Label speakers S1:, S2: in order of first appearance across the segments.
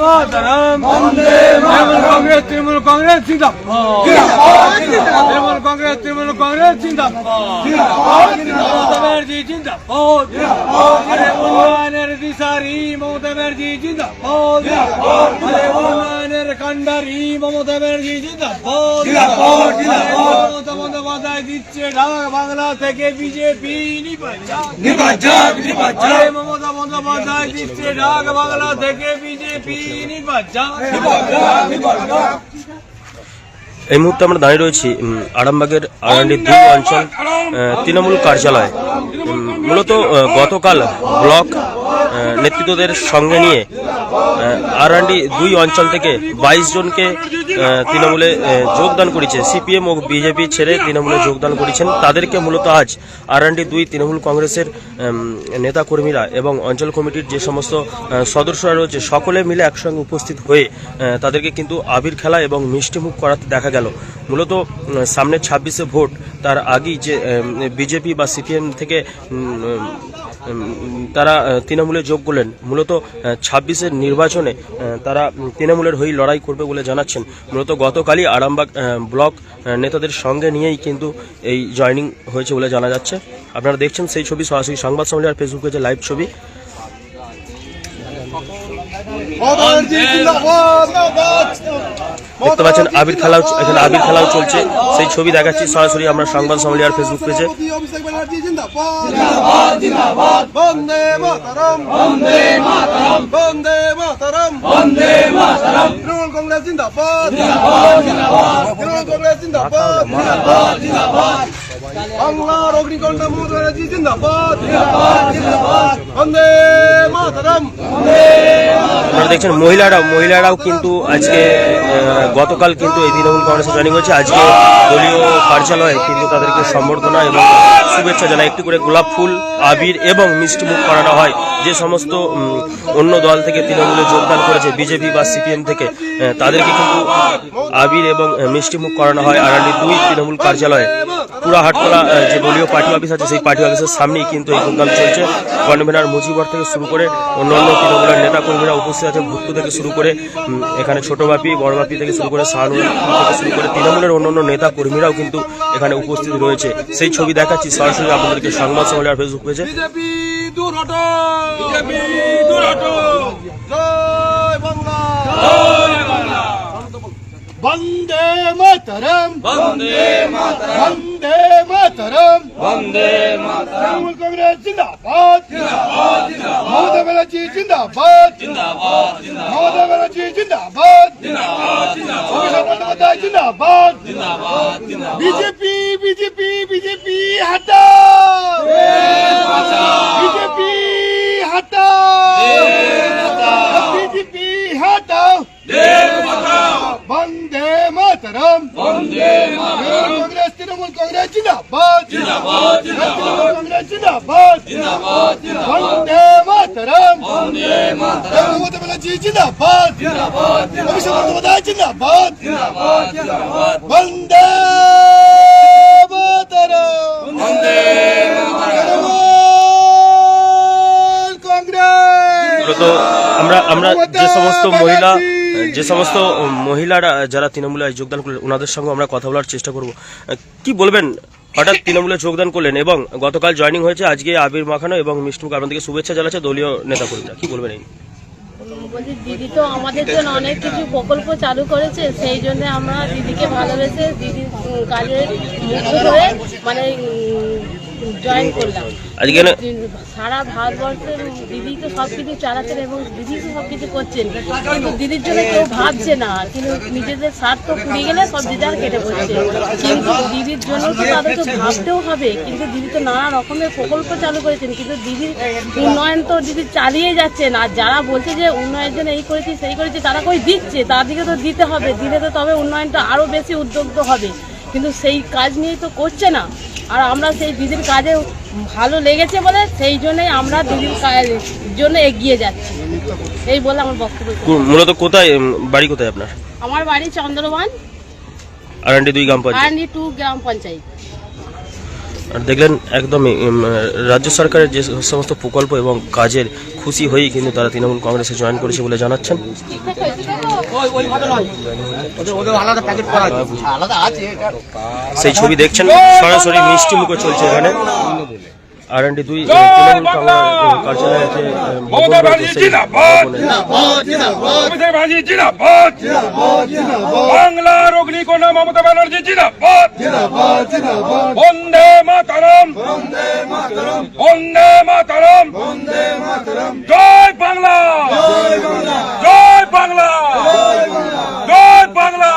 S1: मातरम तृणमूल कांग्रेस जिंदाबाद तृणमूल कांग्रेस जिंदाबाद ममता बनर्जी जिंदाबाद अरे उन्नयनेर दिशारी ममता बनर्जी जिंदाबाद अरे उन्नयनेर कांडारी ममता बनर्जी जिंदाबाद ममता बंदोपाध्याय দিচ্ছে ঢাকা বাংলা থেকে বিজেপি নির্বাচন মমতা বন্দ্যোপাধ্যায় দিচ্ছে ঢাকা বাংলা থেকে বিজেপি নির্বাচন।
S2: এই মুহূর্তে আমরা দাঁড়িয়ে রয়েছি আরামবাগের আরান্ডি 2 অঞ্চল তৃণমূল কার্যালয়। মূলত গতকাল ব্লক নেতৃত্বদের সঙ্গে নিয়ে আরান্ডি 2 অঞ্চল থেকে 22 জনকে তৃণমূলে যোগদান করেছে। সিপিএম ও বিজেপি ছেড়ে তৃণমূলে যোগদান করেছেন। তাদেরকে মূলত আজ আরান্ডি 2 তৃণমূল কংগ্রেসের নেতাকর্মীরা এবং অঞ্চল কমিটির যে সমস্ত সদস্যরা রয়েছে সকলে মিলে একসঙ্গে উপস্থিত হয়ে তাদেরকে কিন্তু আবির খেলা এবং মিষ্টিমুখ করাতে দেখা গেল। মূলত সামনে 26শে ভোট, তার আগেই যে বিজেপি বা সিপিএম থেকে তারা তৃণমূলে যোগ করলেন। মূলত 26-এর নির্বাচনে তারা তৃণমূলের হয়ে লড়াই করবে বলে জানাচ্ছেন। মূলত গতকালই আরামবাগ ব্লক নেতাদের সঙ্গে নিয়েই কিন্তু এই জয়েনিং হয়েছে বলে জানা যাচ্ছে। আপনারা দেখছেন সেই ছবি সরাসরি সংবাদ সম্মেলন আর ফেসবুক পেজে লাইভ ছবি। দেখতে পাচ্ছেন আবির খেলাও, এখানে আবির খেলাও চলছে, সেই ছবি দেখাচ্ছি সরাসরি আমরা সংবাদ সম্মেলন আর ফেসবুক পেজে।
S1: বাংলার অগ্নিকণ্ঠ মমতা ব্যানার্জি জিন্দাবাদ বন্দে মাতরম।
S2: আপনারা দেখছেন মহিলারাও কিন্তু আজকে গতকাল কিন্তু এই তৃণমূল কংগ্রেসে জয়েনিং হয়েছে। আজকে দলীয় কার্যালয়ে কিন্তু তাদেরকে সম্বর্ধনা এবং শুভেচ্ছা জানায় একটি করে গোলাপ ফুল, আবির এবং মিষ্টিমুখ করানো হয়। যে সমস্ত অন্য দল থেকে তৃণমূলে যোগদান করেছে বিজেপি বা সিপিএম থেকে তাদেরকে কিন্তু আবির এবং মিষ্টিমুখ করানো হয় আরান্ডি 2 তৃণমূল কার্যালয়ে। পুরা হাটতলা যে দলীয় পার্টি অফিস আছে সেই পার্টি অফিসের সামনেই কিন্তু এই প্রোগ্রাম চলছে। কনভেনার মুজিবর থেকে শুরু করে অন্যান্য তৃণমূলের নেতাকর্মীরা উপস্থিত আছে। ভুট্টু থেকে শুরু করে এখানে ছোট বাপি, বড় বাপি থেকে শুরু করে শাহানুর থেকে শুরু করে তৃণমূলের অন্যান্য নেতা কর্মীরাও কিন্তু এখানে উপস্থিত রয়েছে। সেই ছবি দেখাচ্ছি সরাসরি আপনাদেরকে সংবাদ সম্মেলন আর ফেসবুক পেজে।
S1: বন্দে মাতরম বন্দে মাতরম বন্দে মাতরম বন্দে মাতরম। তৃণমূল কংগ্রেস জিন্দাবাদ জিন্দাবাদ জিন্দাবাদ। মমতা ব্যানার্জি জিন্দাবাদ জিন্দাবাদ জিন্দাবাদ। মমতা ব্যানার্জি জিন্দাবাদ জিন্দাবাদ জিন্দাবাদ। অভিষেক বন্দ্যোপাধ্যায় জিন্দাবাদ জিন্দাবাদ জিন্দাবাদ। বিজেপি বিজেপি বিজেপি হটাও, বিজেপি হটাও, বিজেপি হটাও, বন্দে মাতরম বন্দে মাতরম। কংগ্রেস তৃণমূল কংগ্রেস জিন্দাবাদ জিন্দাবাদ জিন্দাবাদ। তৃণমূল কংগ্রেস জিন্দাবাদ জিন্দাবাদ জিন্দাবাদ। বন্দে মাতরম বন্দে মাতরম। মমতা ব্যানার্জি জিন্দাবাদ জিন্দাবাদ জিন্দাবাদ। অভিষেক বন্দ্যোপাধ্যায় জিন্দাবাদ জিন্দাবাদ জিন্দাবাদ। বন্দে মাতরম বন্দে মাতরম। কংগ্রেস।
S2: তো আমরা যে সমস্ত মহিলারা যারা তৃণমূলে যোগদান করলেন ওনাদের সঙ্গে আমরা কথা বলার চেষ্টা করব। কি বলবেন, হঠাৎ তৃণমূলে যোগদান করলেন এবং গতকাল জয়েনিং হয়েছে, আজকে আবির মাখানো এবং মিষ্টিমুখ আপনাদেরকে শুভেচ্ছা জানাচ্ছে দলীয় নেতাকর্মীরা, কি বলবেন? এই
S3: বলছি দিদি তো আমাদের জন্য অনেক কিছু প্রকল্প চালু করেছে, সেই জন্য আমরা দিদিকে ভালোবেসে দিদির কাজে মুগ্ধ হয়ে মানে জয়েন করলাম। আজকে সারা ভারতবর্ষের দিদি তো সবকিছু চালাচ্ছেন এবং দিদি তো সবকিছু করছেন, কিন্তু দিদির জন্য কেউ ভাবছে না, কিন্তু নিজেদের স্বার্থ পুড়িয়ে গেলে সব দিদার কেটে পড়ছে। কিন্তু দিদির জন্য তো তাদেরকে ভাবতেও হবে, কিন্তু দিদি তো নানা রকমের প্রকল্প চালু করেছেন, কিন্তু দিদির উন্নয়ন তো দিদি চালিয়ে যাচ্ছেন। আর যারা বলছে যে উন্নয়নের জন্য এই করেছি সেই করেছি, তারা কই দিচ্ছে, তার দিকে তো দিতে হবে, দিলে তো তবে উন্নয়নটা আরও বেশি উদ্যোগ হবে, কিন্তু সেই কাজ নিয়েই তো করছে না। আর আমরা সেই দিদির কাজে ভালো লেগেছে বলে সেই জন্যই আমরা দিদির জন্য এগিয়ে যাচ্ছি, এই বলে আমার বক্তব্য।
S2: মূলত কোথায় বাড়ি, কোথায় আপনার?
S3: আমার বাড়ি চন্দ্রবান,
S2: আরান্ডি 2 গ্রাম পঞ্চায়েত।
S3: আরান্ডি 2 গ্রাম পঞ্চায়েত।
S2: আর দেখলেন একদমই রাজ্য সরকারের যে সমস্ত প্রকল্প এবং কাজের খুশি হয়েই কিন্তু তারা তৃণমূল কংগ্রেসে জয়েন করেছে বলে জানাচ্ছেন। সেই ছবি দেখছেন সরাসরি মিষ্টি মুখে চলছে এখানে R&D 2 তৃণমূল কার্যালয়ে যে ভবন রয়েছে সেই ভবনে
S4: বাংলার অগ্নিকণা মমতা ব্যানার্জি জিন্দাবাদ, বন্দে মাতরম, বন্দে মাতরম, জয় বাংলা, জয় বাংলা, জয় বাংলা।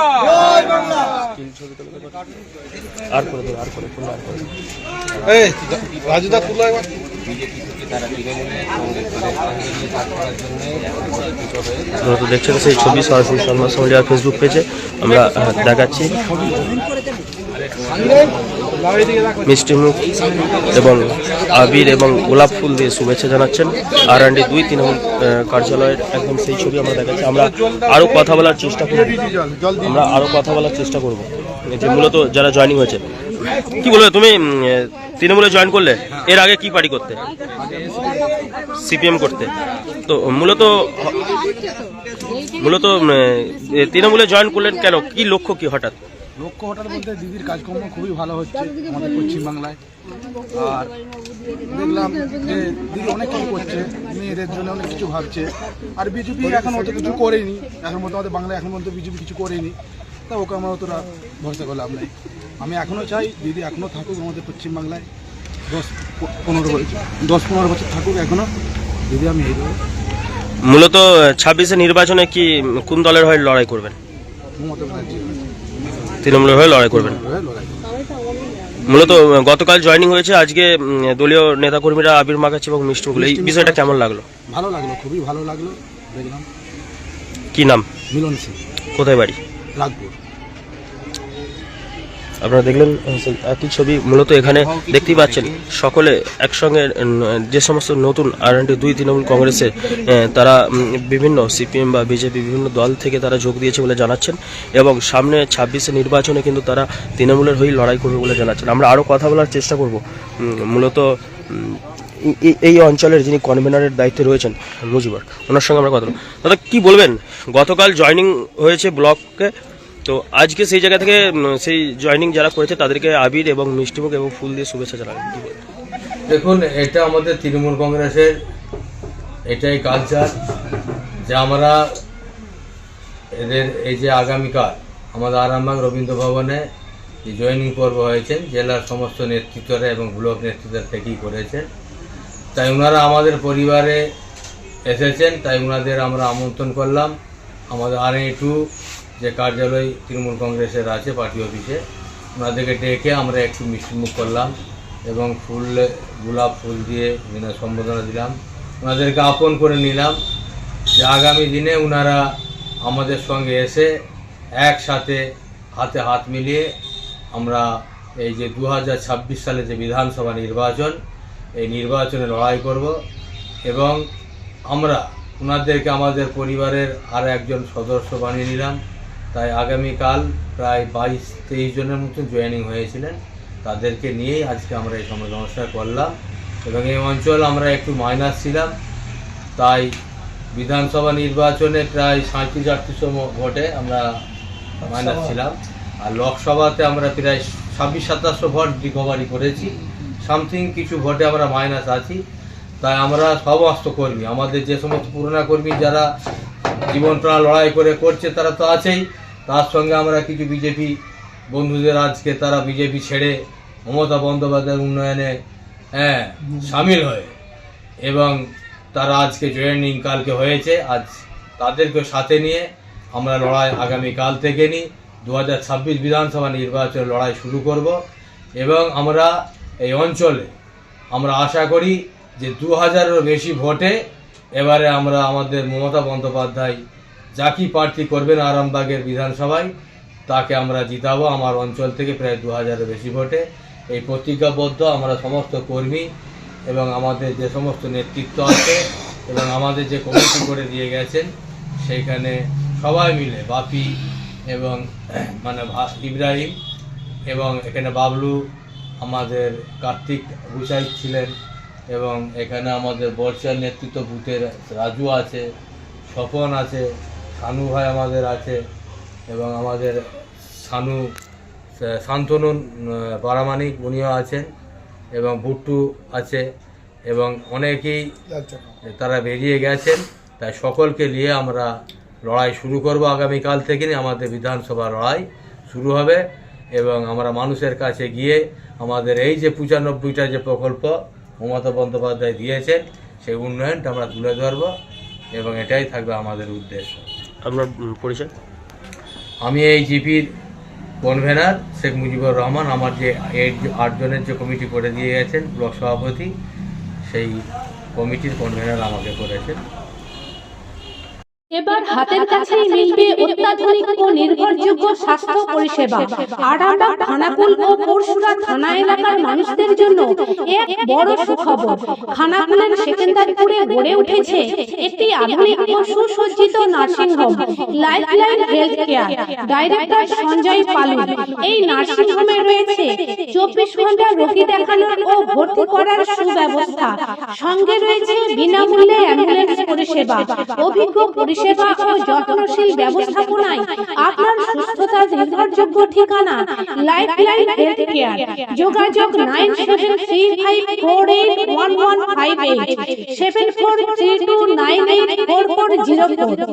S2: আর করে দেবে, আর করে
S1: রাজুদা তুলো এবার।
S2: তো দেখছেন সেই ছবি সরাসরি সংবাদ সম্মেলন ফেসবুক পেজে আমরা দেখাচ্ছি। মিষ্টিমুখ এবং আবির এবং গোলাপ ফুল দিয়ে শুভেচ্ছা জানাচ্ছেন R&D 2 তৃণমূল কার্যালয়ের একদম সেই ছবি আমরা দেখাচ্ছি। আমরা আরো কথা বলার চেষ্টা করব যে মূলত যারা জয়েনিং হয়েছে। কি বলবে তুমি, তৃণমূলে জয়েন করলে? এর আগে কি পার্টি করতে? CPM করতে। তো মূলত তৃণমূলে জয়েন করলেন কেন? কি লক্ষ্য, কি হঠাৎ?
S1: লক্ষ্য হঠাৎ বলতে দিদির কাজকর্ম খুবই ভালো হচ্ছে আমাদের পশ্চিমবাংলায়। আর দেখলাম যে দিদি অনেক কিছু করছে, মেয়েদের জন্য অনেক কিছু ভাবছে। আর বিজেপি এখন অত কিছু করেনি, এখন মতো আমাদের বাংলায় এখন পর্যন্ত বিজেপি কিছু করেনি। তা ওকে আমরা অতটা ভরসা করে লাভ নাই। আমি এখনও চাই দিদি এখনও থাকুক আমাদের পশ্চিমবাংলায়, 10-15 বছর থাকুক এখনও দিদি। আমি এই দেবো।
S2: মূলত 26-এ নির্বাচনে কি কোন দলের হয়ে লড়াই করবেন?
S1: মমতা ব্যানার্জি
S2: তৃণমূলের হয়ে লড়াই করবেন।
S1: লড়াই।
S2: মূলত গতকাল জয়েনিং হয়েছে, আজকে দলীয় নেতাকর্মীরা আবির মাখাচ্ছে এবং মিষ্টিমুখ। এই বিষয়টা কেমন লাগলো?
S1: ভালো লাগলো, খুবই ভালো লাগলো। দেখলাম।
S2: কি নাম?
S1: মিলন সিং।
S2: কোথায় বাড়ি?
S1: রাগপুর।
S2: আপনারা দেখলেন একই ছবি। মূলত এখানে দেখতেই পাচ্ছেন সকলে একসঙ্গে যে সমস্ত নতুন R&D 2 তৃণমূল কংগ্রেসের তারা বিভিন্ন CPM বা বিজেপি বিভিন্ন দল থেকে তারা যোগ দিয়েছে বলে জানাচ্ছেন এবং সামনে 26-এ নির্বাচনে কিন্তু তারা তৃণমূলের হয়েই লড়াই করবে বলে জানাচ্ছেন। আমরা আরও কথা বলার চেষ্টা করব। মূলত এই অঞ্চলের যিনি কনভেনারের দায়িত্বে রয়েছেন মুজিবর, ওনার সঙ্গে আমরা কথা বলব। দাদা কি বলবেন, গতকাল জয়েনিং হয়েছে ব্লকে, তো আজকে সেই জায়গা থেকে সেই জয়েনিং যারা করেছে তাদেরকে আবির এবং মিষ্টিমুখ এবং ফুল দিয়ে শুভেচ্ছা জানাবেন?
S5: দেখুন, এটা আমাদের তৃণমূল কংগ্রেসের এটাই কালচার যে আমরা এদের এই যে আগামীকাল আমাদের আরামবাগ রবীন্দ্র ভবনে যে জয়েনিং পর্ব হয়েছেন জেলার সমস্ত নেতৃত্বরা এবং ব্লক নেতৃত্বের থেকেই করেছেন। তাই ওনারা আমাদের পরিবারে এসেছেন, তাই ওনাদের আমরা আমন্ত্রণ করলাম আমাদের R&D 2 যে কার্যালয় তৃণমূল কংগ্রেসের আছে পার্টি অফিসে। ওনাদেরকে ডেকে আমরা একটু মিষ্টিমুখ করলাম এবং গোলাপ ফুল দিয়ে সম্বোধনা দিলাম। ওনাদেরকে আপন করে নিলাম যে আগামী দিনে ওনারা আমাদের সঙ্গে এসে একসাথে হাতে হাত মিলিয়ে আমরা এই যে 2026 সালে যে বিধানসভা নির্বাচন, এই নির্বাচনে লড়াই করব এবং আমরা ওনাদেরকে আমাদের পরিবারের আর একজন সদস্য বানিয়ে নিলাম। তাই আগামীকাল প্রায় 22-23 জনের মতন জয়েনিং হয়েছিলেন, তাদেরকে নিয়েই আজকে আমরা এই অনুষ্ঠান করলাম। এবং এই অঞ্চল আমরা একটু মাইনাস ছিলাম, তাই বিধানসভা নির্বাচনে প্রায় 37-38 ভোটে আমরা মাইনাস ছিলাম। আর লোকসভাতে আমরা প্রায় 26-27 ভোট রিকভারি করেছি, সামথিং কিছু ভোটে আমরা মাইনাস আছি। তাই আমরা সমস্ত কর্মী, আমাদের যে সমস্ত পুরোনো কর্মী যারা জীবন প্রাণ লড়াই করে করছে তারা তো আছেই, তার সঙ্গে আমরা কিছু বিজেপি বন্ধুদের আজকে তারা বিজেপি ছেড়ে মমতা বন্দ্যোপাধ্যায়ের উন্নয়নে সামিল হয়ে এবং তারা আজকে জয়েনিং কালকে হয়েছে। আজ তাদেরকে সাথে নিয়ে আমরা লড়াই আগামীকাল থেকে নিই 2026 বিধানসভা নির্বাচনে লড়াই শুরু করব। এবং আমরা এই অঞ্চলে আমরা আশা করি যে 2000-এরও বেশি ভোটে এবারে আমরা আমাদের মমতা বন্দ্যোপাধ্যায় যাকে প্রার্থী করবেন আরামবাগের বিধানসভায় তাকে আমরা জিতাবো আমার অঞ্চল থেকে প্রায় 2000-এর বেশি ভোটে। এই প্রতিজ্ঞাবদ্ধ আমরা সমস্ত কর্মী এবং আমাদের যে সমস্ত নেতৃত্ব আছে এবং আমাদের যে কমিটি করে দিয়ে গেছেন সেইখানে সবাই মিলে বাপি এবং ইব্রাহিম এবং এখানে বাবলু আমাদের কার্তিক গুসাই ছিলেন, এবং এখানে আমাদের বর্ষার নেতৃত্ব বুথের রাজু আছে, স্বপন আছে, শানু ভাই আমাদের আছে, এবং আমাদের শান্তনু পারামানিক উনিও আছেন, এবং বুট্টু আছে, এবং অনেকেই তারা বেরিয়ে গেছেন। তাই সকলকে নিয়ে আমরা লড়াই শুরু করব। আগামীকাল থেকে আমাদের বিধানসভা লড়াই শুরু হবে, এবং আমরা মানুষের কাছে গিয়ে আমাদের এই যে 95টা যে প্রকল্প মমতা বন্দ্যোপাধ্যায় দিয়েছেন সেই উন্নয়নটা আমরা তুলে ধরব, এবং এটাই থাকবে আমাদের উদ্দেশ্য।
S2: আপনার পরিচয়?
S5: আমি এই জিপির কনভেনার শেখ মুজিবুর রহমান। আমার যে 8 জনের যে কমিটি করে দিয়ে গেছেন ব্লক সভাপতি, সেই কমিটির কনভেনার আমাকে করেছেন।
S6: এবার হাতের কাছেই মিলবে অত্যাধুনিক ও নির্ভরযোগ্য স্বাস্থ্য পরিষেবা। আরামবাগ, খানাকুল ও পরশুরা থানা এলাকার মানুষদের জন্য এক বড় সুখবর। খানাকুলের সেকেন্দারপুরে গড়ে উঠেছে একটি আধুনিক ও সুসজ্জিত nursing home, lifeline health care. Director Sanjay Palu. এই নার্সিংহোমে রয়েছে 24 ঘন্টা রোগী দেখানোর ও ভর্তি করার সুব্যবস্থা। সঙ্গে রয়েছে বিনামূল্যে অ্যাম্বুলেন্স পরিষেবা। অভিজ্ঞ পরিষেবা ও যত্নশীল ব্যবস্থাপনায় আপনার সুস্থতার নির্ভরযোগ্য ঠিকানা লাইফলাইন হেলথ কেয়ার। যোগাযোগ 9735481158 7432984404।